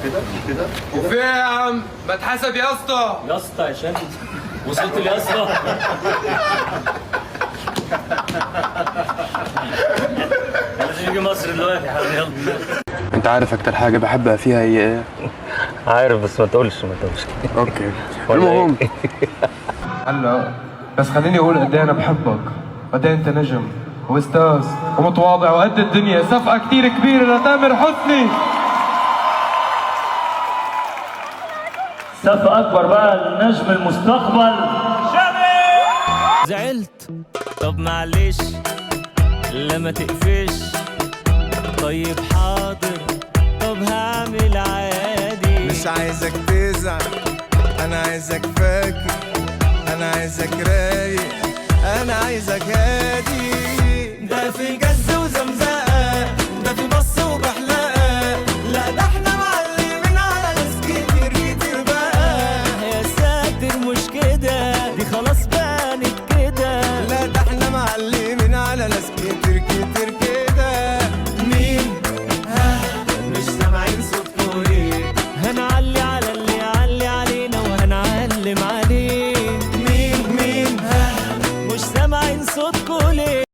كده كده وفي يا عم ما تحسب يا اسطى. يا اسطى عشان وصلت يا اسطى. لازم يجي مصر دلوقتي يا حبيبي. يلا انت عارف اكتر حاجه بحبها فيها هي ايه؟ عارف بس ما تقولش اوكي ولا المهم إيه؟ هلا بس خليني اقول قد ايه انا بحبك، قد ايه انت نجم واستاذ ومتواضع وقد الدنيا. صفقه كثير كبيره لتامر حسني. صفقة أكبر بقى لنجم المستقبل زعلت؟ طب معلش لا ما تقفش. طيب حاضر طب هعمل عادي. مش عايزك تزعل، انا عايزك فاكر، انا عايزك رايق، انا عايزك هادي. ده في جز